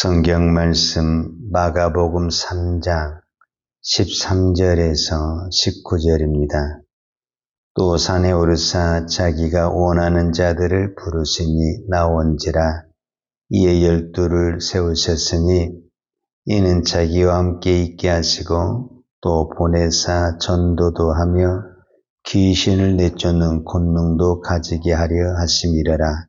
성경 말씀 마가복음 3장 13절에서 19절입니다. 또 산에 오르사 자기가 원하는 자들을 부르시니 나온지라. 이에 12를 세우셨으니 이는 자기와 함께 있게 하시고 또 보내사 전도도 하며 귀신을 내쫓는 권능도 가지게 하려 하심이라라.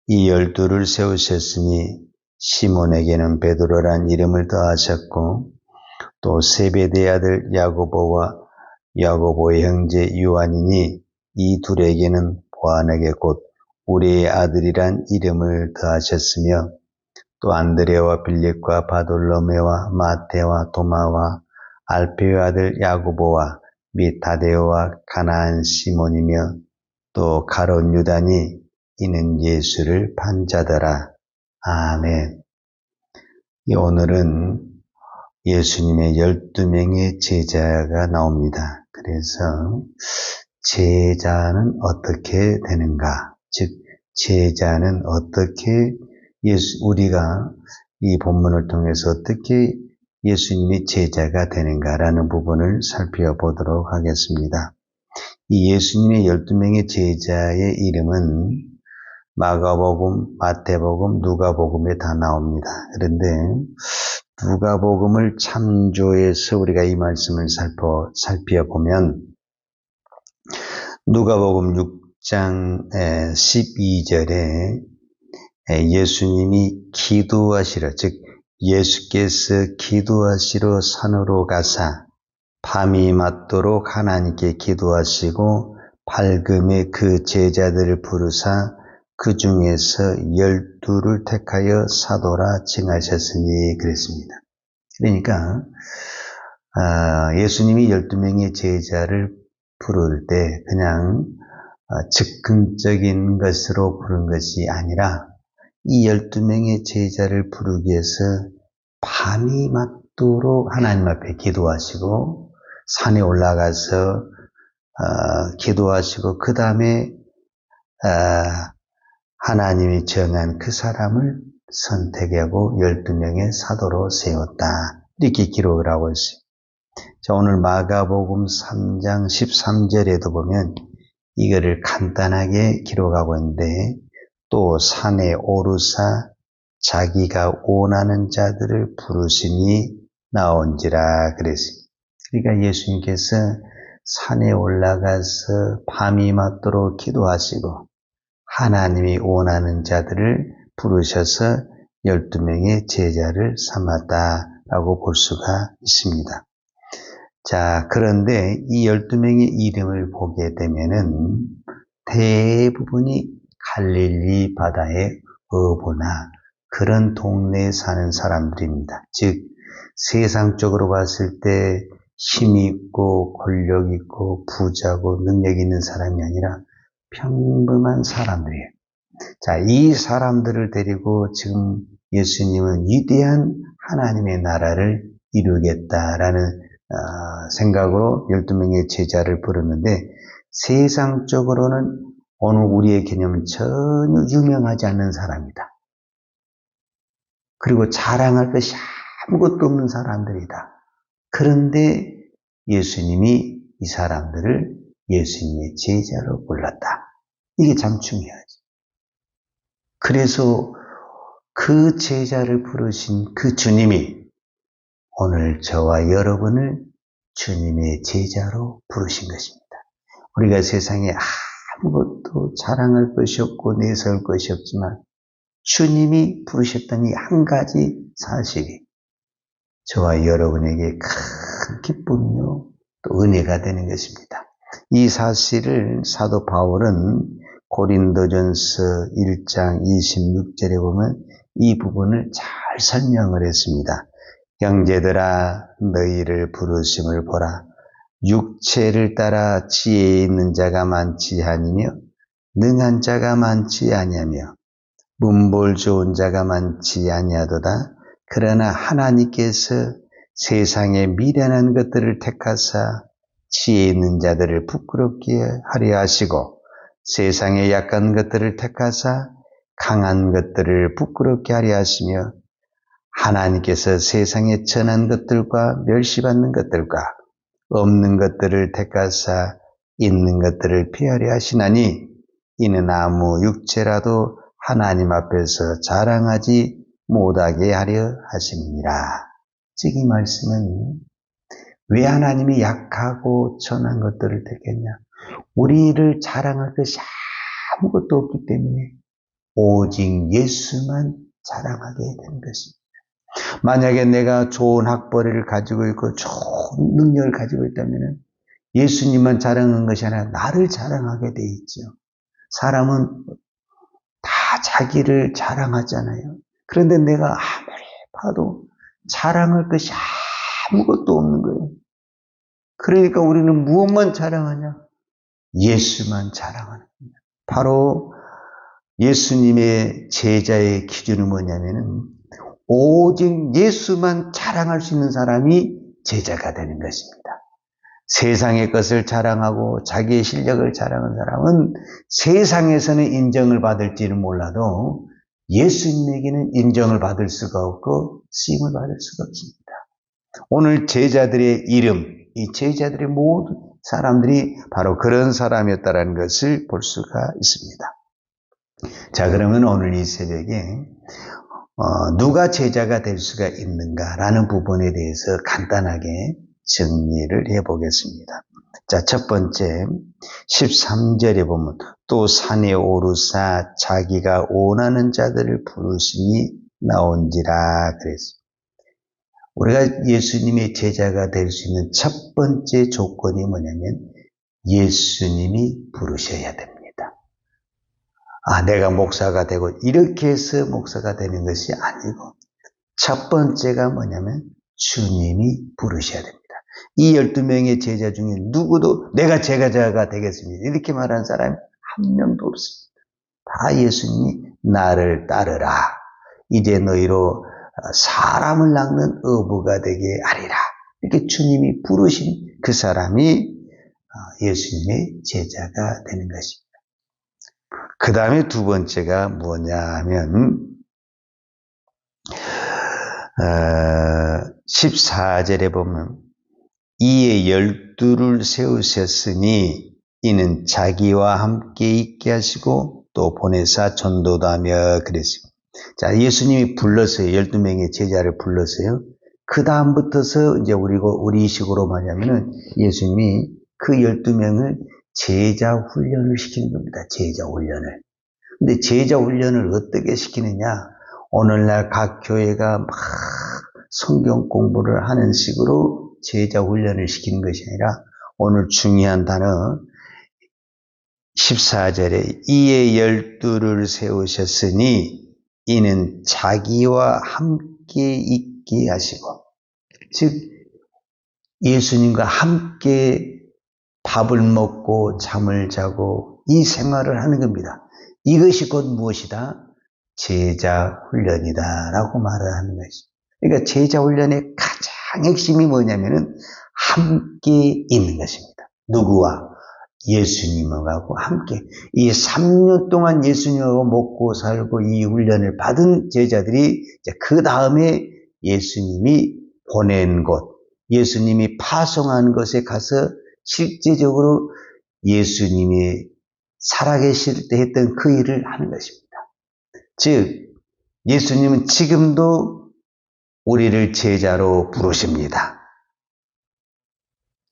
이 12를 세우셨으니 시몬에게는 베드로란 이름을 더하셨고 또 세베대의 아들 야고보와 야고보의 형제 요한이니 이 둘에게는 보아내게 곧 우리의 아들이란 이름을 더하셨으며 또 안드레와 빌립과 바돌로메와 마테와 도마와 알페의 아들 야고보와 및 타데오와 가나안 시몬이며 또 가롯 유다니 이는 예수를 판 자더라. 아멘. 오늘은 예수님의 12명의 제자가 나옵니다. 그래서 제자는 어떻게 되는가? 즉 제자는 어떻게 우리가 이 본문을 통해서 어떻게 예수님이 제자가 되는가라는 부분을 살펴보도록 하겠습니다. 이 예수님의 12명의 제자의 이름은 마가복음, 마태복음, 누가복음에 다 나옵니다. 그런데 누가복음을 참조해서 우리가 이 말씀을 살펴보면 누가복음 6장 12절에 예수님이 기도하시러, 즉 예수께서 기도하시러 산으로 가사 밤이 맞도록 하나님께 기도하시고 밝음에 그 제자들을 부르사 그 중에서 12를 택하여 사도라 칭하셨으니 그랬습니다. 그러니까 예수님이 12명의 제자를 부를 때 그냥 즉흥적인 것으로 부른 것이 아니라 이 12명의 제자를 부르기 위해서 밤이 맞도록 하나님 앞에 기도하시고 산에 올라가서 기도하시고 그 다음에 하나님이 정한 그 사람을 선택하고 12명의 사도로 세웠다. 이렇게 기록을 하고 있어요. 자, 오늘 마가복음 3장 13절에도 보면 이거를 간단하게 기록하고 있는데 또 산에 오르사 자기가 원하는 자들을 부르시니 나온지라 그랬습니다. 그러니까 예수님께서 산에 올라가서 밤이 맞도록 기도하시고 하나님이 원하는 자들을 부르셔서 12명의 제자를 삼았다라고 볼 수가 있습니다. 자, 그런데 이 12명의 이름을 보게 되면은 대부분이 갈릴리 바다의 어부나 그런 동네에 사는 사람들입니다. 즉, 세상적으로 봤을 때 힘 있고 권력 있고 부자고 능력 있는 사람이 아니라 평범한 사람들이에요. 자, 이 사람들을 데리고 지금 예수님은 위대한 하나님의 나라를 이루겠다라는 생각으로 12명의 제자를 부르는데 세상적으로는 어느 우리의 개념은 전혀 유명하지 않는 사람이다. 그리고 자랑할 것이 아무것도 없는 사람들이다. 그런데 예수님이 이 사람들을 예수님의 제자로 불렀다. 이게 참 중요하죠. 그래서 그 제자를 부르신 그 주님이 오늘 저와 여러분을 주님의 제자로 부르신 것입니다. 우리가 세상에 아무것도 자랑할 것이 없고 내세울 것이 없지만 주님이 부르셨던 이 한 가지 사실이 저와 여러분에게 큰 기쁨이요 또 은혜가 되는 것입니다. 이 사실을 사도 바울은 고린도전서 1장 26절에 보면 이 부분을 잘 설명을 했습니다. 형제들아 너희를 부르심을 보라. 육체를 따라 지혜 있는 자가 많지 아니며 능한 자가 많지 아니하며 문볼 좋은 자가 많지 아니하도다. 그러나 하나님께서 세상의 미련한 것들을 택하사 지혜 있는 자들을 부끄럽게 하려 하시고 세상의 약한 것들을 택하사 강한 것들을 부끄럽게 하려 하시며 하나님께서 세상에 천한 것들과 멸시받는 것들과 없는 것들을 택하사 있는 것들을 피하려 하시나니 이는 아무 육체라도 하나님 앞에서 자랑하지 못하게 하려 하심이니라. 즉 이 말씀은 왜 하나님이 약하고 천한 것들을 택했냐? 우리를 자랑할 것이 아무것도 없기 때문에 오직 예수만 자랑하게 되는 것입니다. 만약에 내가 좋은 학벌을 가지고 있고 좋은 능력을 가지고 있다면 예수님만 자랑하는 것이 아니라 나를 자랑하게 돼 있죠. 사람은 다 자기를 자랑하잖아요. 그런데 내가 아무리 봐도 자랑할 것이 아무것도 없는 거예요. 그러니까 우리는 무엇만 자랑하냐? 예수만 자랑하는 겁니다. 바로 예수님의 제자의 기준은 뭐냐면은 오직 예수만 자랑할 수 있는 사람이 제자가 되는 것입니다. 세상의 것을 자랑하고 자기의 실력을 자랑하는 사람은 세상에서는 인정을 받을지는 몰라도 예수님에게는 인정을 받을 수가 없고 쓰임을 받을 수가 없습니다. 오늘 제자들의 이름, 이 제자들의 모든 사람들이 바로 그런 사람이었다는 것을 볼 수가 있습니다. 자, 그러면 오늘 이 새벽에 누가 제자가 될 수가 있는가라는 부분에 대해서 간단하게 정리를 해보겠습니다. 자, 첫 번째 13절에 보면 또 산에 오르사 자기가 원하는 자들을 부르시니 나온지라 그랬습니다. 우리가 예수님의 제자가 될 수 있는 첫 번째 조건이 뭐냐면 예수님이 부르셔야 됩니다. 내가 목사가 되고 이렇게 해서 목사가 되는 것이 아니고 첫 번째가 뭐냐면 주님이 부르셔야 됩니다. 이 12명의 제자 중에 누구도 내가 제자가 되겠습니다. 이렇게 말하는 사람이 한 명도 없습니다. 다 예수님이 나를 따르라. 이제 너희로 사람을 낚는 어부가 되게 하리라. 이렇게 주님이 부르신 그 사람이 예수님의 제자가 되는 것입니다. 그 다음에 두 번째가 뭐냐 하면 14절에 보면 이에 12를 세우셨으니 이는 자기와 함께 있게 하시고 또 보내사 전도도 하며 그랬습니다. 자, 예수님이 불렀어요. 12명의 제자를 불렀어요. 그 다음부터서 이제 우리 식으로 말하면은 예수님이 그 12명을 제자 훈련을 시키는 겁니다. 제자 훈련을. 근데 제자 훈련을 어떻게 시키느냐? 오늘날 각 교회가 막 성경 공부를 하는 식으로 제자 훈련을 시키는 것이 아니라 오늘 중요한 단어 14절에 이에 12를 세우셨으니 이는 자기와 함께 있게 하시고 즉 예수님과 함께 밥을 먹고 잠을 자고 이 생활을 하는 겁니다. 이것이 곧 무엇이다? 제자 훈련이다라고 말을 하는 것이죠. 그러니까 제자 훈련의 가장 핵심이 뭐냐면은 함께 있는 것입니다. 누구와? 예수님하고 함께. 이 3년 동안 예수님하고 먹고 살고 이 훈련을 받은 제자들이 그 다음에 예수님이 보낸 곳, 예수님이 파송한 곳에 가서 실제적으로 예수님이 살아계실 때 했던 그 일을 하는 것입니다. 즉 예수님은 지금도 우리를 제자로 부르십니다.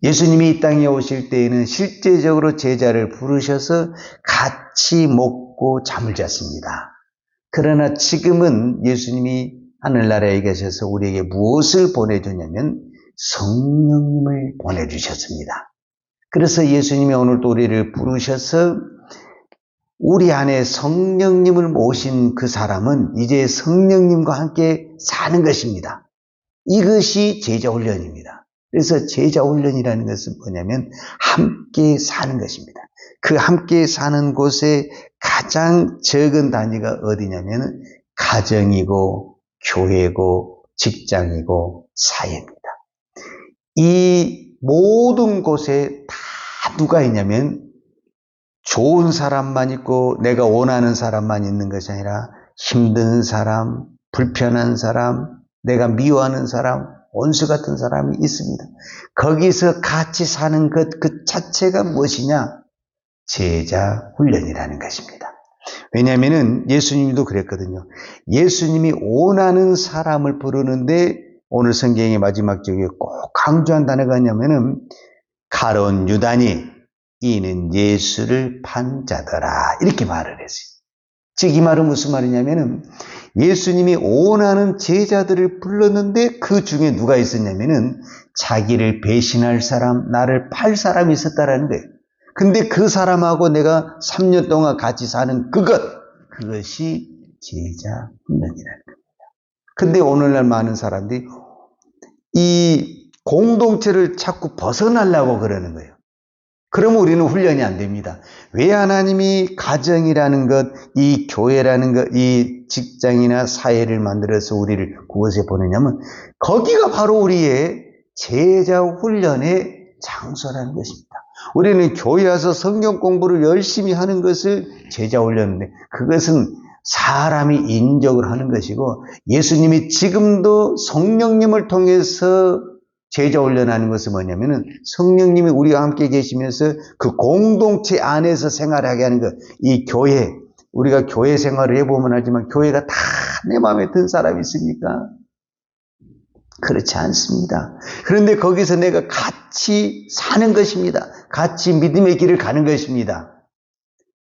예수님이 이 땅에 오실 때에는 실제적으로 제자를 부르셔서 같이 먹고 잠을 잤습니다. 그러나 지금은 예수님이 하늘나라에 계셔서 우리에게 무엇을 보내주냐면 성령님을 보내주셨습니다. 그래서 예수님이 오늘 또 우리를 부르셔서 우리 안에 성령님을 모신 그 사람은 이제 성령님과 함께 사는 것입니다. 이것이 제자훈련입니다. 그래서 제자훈련이라는 것은 뭐냐면 함께 사는 것입니다. 그 함께 사는 곳에 가장 적은 단위가 어디냐면 가정이고 교회고 직장이고 사회입니다. 이 모든 곳에 다 누가 있냐면 좋은 사람만 있고 내가 원하는 사람만 있는 것이 아니라 힘든 사람, 불편한 사람, 내가 미워하는 사람, 원수 같은 사람이 있습니다. 거기서 같이 사는 것 그 자체가 무엇이냐? 제자 훈련이라는 것입니다. 왜냐하면 예수님도 그랬거든요. 예수님이 원하는 사람을 부르는데 오늘 성경의 마지막 쪽에 꼭 강조한 단어가 뭐냐면은 가룟 유다니 이는 예수를 판 자더라 이렇게 말을 했어요. 즉 이 말은 무슨 말이냐면은 예수님이 원하는 제자들을 불렀는데 그 중에 누가 있었냐면은 자기를 배신할 사람, 나를 팔 사람이 있었다라는 거예요. 근데 그 사람하고 내가 3년 동안 같이 사는 그것이 제자 훈련이라는 겁니다. 근데 오늘날 많은 사람들이 이 공동체를 자꾸 벗어나려고 그러는 거예요. 그러면 우리는 훈련이 안 됩니다. 왜 하나님이 가정이라는 것, 이 교회라는 것, 이 직장이나 사회를 만들어서 우리를 그곳에 보내냐면 거기가 바로 우리의 제자 훈련의 장소라는 것입니다. 우리는 교회 와서 성경 공부를 열심히 하는 것을 제자 훈련인데 그것은 사람이 인적으로 하는 것이고 예수님이 지금도 성령님을 통해서 제자 훈련하는 것은 뭐냐면은 성령님이 우리와 함께 계시면서 그 공동체 안에서 생활하게 하는 것. 이 교회, 우리가 교회 생활을 해보면 알지만 교회가 다 내 마음에 든 사람이 있습니까? 그렇지 않습니다. 그런데 거기서 내가 같이 사는 것입니다. 같이 믿음의 길을 가는 것입니다.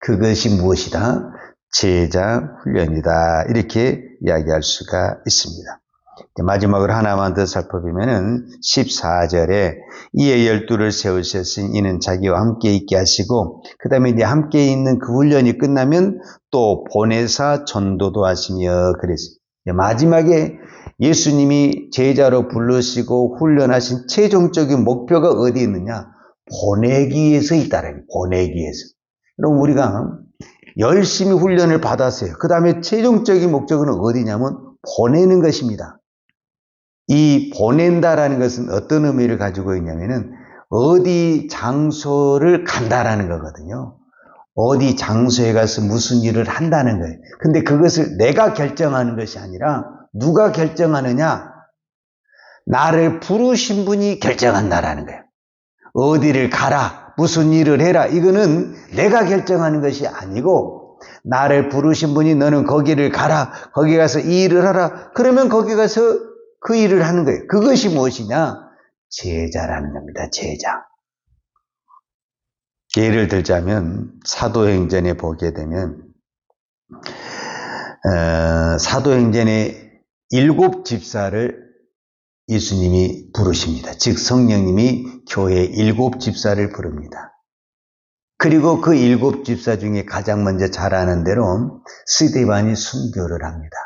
그것이 무엇이다? 제자 훈련이다. 이렇게 이야기할 수가 있습니다. 마지막으로 하나만 더 살펴보면은 14절에 이에 12를 세우셨으니 이는 자기와 함께 있게 하시고 그 다음에 이제 함께 있는 그 훈련이 끝나면 또 보내사 전도도 하시며 그랬어요. 마지막에 예수님이 제자로 부르시고 훈련하신 최종적인 목표가 어디 있느냐? 보내기 위해서 있다라는 거예요. 보내기 위해서. 그럼 우리가 열심히 훈련을 받았어요. 그 다음에 최종적인 목적은 어디냐면 보내는 것입니다. 이 보낸다라는 것은 어떤 의미를 가지고 있냐면은 어디 장소를 간다라는 거거든요. 어디 장소에 가서 무슨 일을 한다는 거예요. 근데 그것을 내가 결정하는 것이 아니라 누가 결정하느냐? 나를 부르신 분이 결정한다라는 거예요. 어디를 가라, 무슨 일을 해라. 이거는 내가 결정하는 것이 아니고 나를 부르신 분이 너는 거기를 가라, 거기 가서 이 일을 하라. 그러면 거기 가서 그 일을 하는 거예요. 그것이 무엇이냐? 제자라는 겁니다. 제자. 예를 들자면 사도행전에 보게 되면 사도행전에 7 집사를 예수님이 부르십니다. 즉 성령님이 교회 7 집사를 부릅니다. 그리고 그 7 집사 중에 가장 먼저 잘하는 대로 스데반이 순교를 합니다.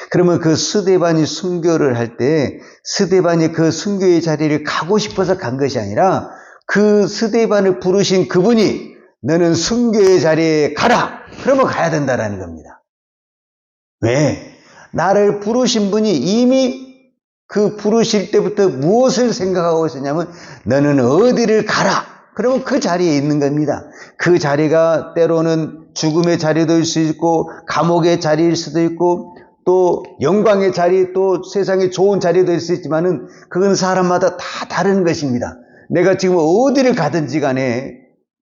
그러면 그 스데반이 순교를 할 때 스데반이 그 순교의 자리를 가고 싶어서 간 것이 아니라 그 스데반을 부르신 그분이 너는 순교의 자리에 가라! 그러면 가야 된다라는 겁니다. 왜? 나를 부르신 분이 이미 그 부르실 때부터 무엇을 생각하고 있었냐면 너는 어디를 가라! 그러면 그 자리에 있는 겁니다. 그 자리가 때로는 죽음의 자리도 수 있고 감옥의 자리일 수도 있고 또 영광의 자리, 또 세상에 좋은 자리도 있을 수 있지만은 그건 사람마다 다 다른 것입니다. 내가 지금 어디를 가든지 간에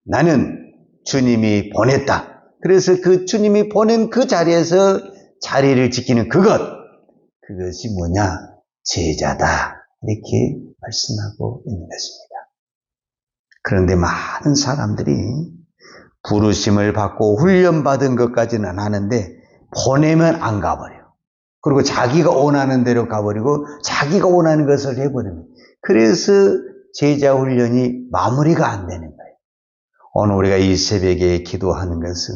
나는 주님이 보냈다. 그래서 그 주님이 보낸 그 자리에서 자리를 지키는 그것이 뭐냐? 제자다. 이렇게 말씀하고 있는 것입니다. 그런데 많은 사람들이 부르심을 받고 훈련받은 것까지는 하는데 보내면 안 가버려요. 그리고 자기가 원하는 대로 가버리고 자기가 원하는 것을 해버립니다. 그래서 제자 훈련이 마무리가 안 되는 거예요. 오늘 우리가 이 새벽에 기도하는 것은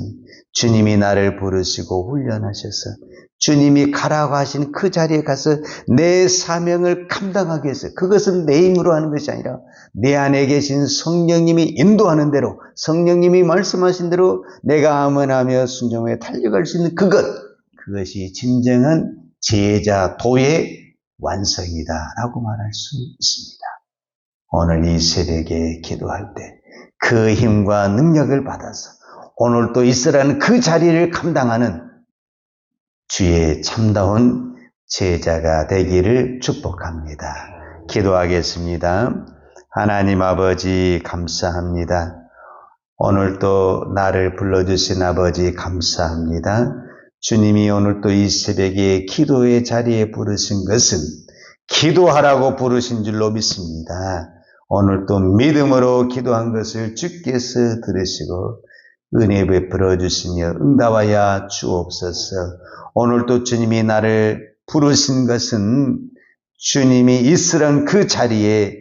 주님이 나를 부르시고 훈련하셔서 주님이 가라고 하신 그 자리에 가서 내 사명을 감당하기 위해서 그것은 내 힘으로 하는 것이 아니라 내 안에 계신 성령님이 인도하는 대로 성령님이 말씀하신 대로 내가 암언하며 순종하며 달려갈 수 있는 그것이 진정한 제자 도의 완성이다라고 말할 수 있습니다. 오늘 이 새벽에 기도할 때 그 힘과 능력을 받아서 오늘 또 있으라는 그 자리를 감당하는 주의 참다운 제자가 되기를 축복합니다. 기도하겠습니다. 하나님 아버지 감사합니다. 오늘도 나를 불러주신 아버지 감사합니다. 주님이 오늘도 이 새벽에 기도의 자리에 부르신 것은 기도하라고 부르신 줄로 믿습니다. 오늘도 믿음으로 기도한 것을 주께서 들으시고 은혜 베풀어 주시며 응답하여 주옵소서. 오늘도 주님이 나를 부르신 것은 주님이 있으란 그 자리에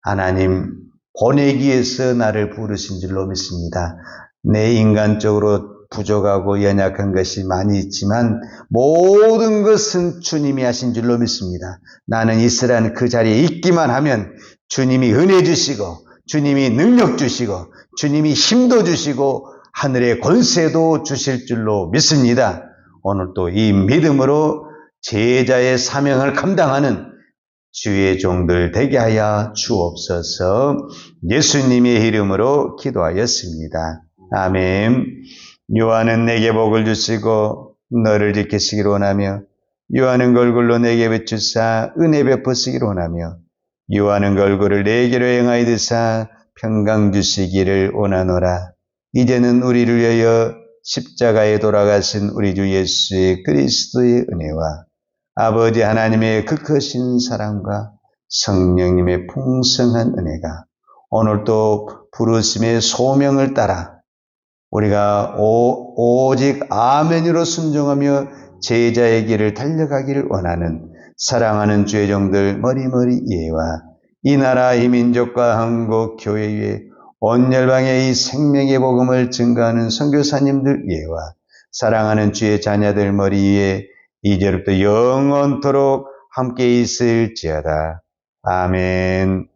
하나님 보내기 위해서 나를 부르신 줄로 믿습니다. 내 인간적으로 부족하고 연약한 것이 많이 있지만 모든 것은 주님이 하신 줄로 믿습니다. 나는 있으란 그 자리에 있기만 하면 주님이 은혜 주시고 주님이 능력 주시고 주님이 힘도 주시고 하늘의 권세도 주실 줄로 믿습니다. 오늘도 이 믿음으로 제자의 사명을 감당하는 주의 종들 되게 하여 주옵소서. 예수님의 이름으로 기도하였습니다. 아멘. 요한은 내게 복을 주시고 너를 지키시기를 원하며 요한은 걸굴로 내게 비추사 은혜 베푸시기를 원하며 요한은 걸굴을 내게로 행하여 드사 평강 주시기를 원하노라. 이제는 우리를 위하여 십자가에 돌아가신 우리 주 예수 그리스도의 은혜와 아버지 하나님의 극크신 사랑과 성령님의 풍성한 은혜가 오늘도 부르심의 소명을 따라 우리가 오직 아멘으로 순종하며 제자의 길을 달려가기를 원하는 사랑하는 주의 종들 머리머리 예와 이 나라 이 민족과 한국 교회 위에 온 열방의 이 생명의 복음을 증거하는 선교사님들 예와 사랑하는 주의 자녀들 머리 위에 이제부터 영원토록 함께 있을지어다. 아멘.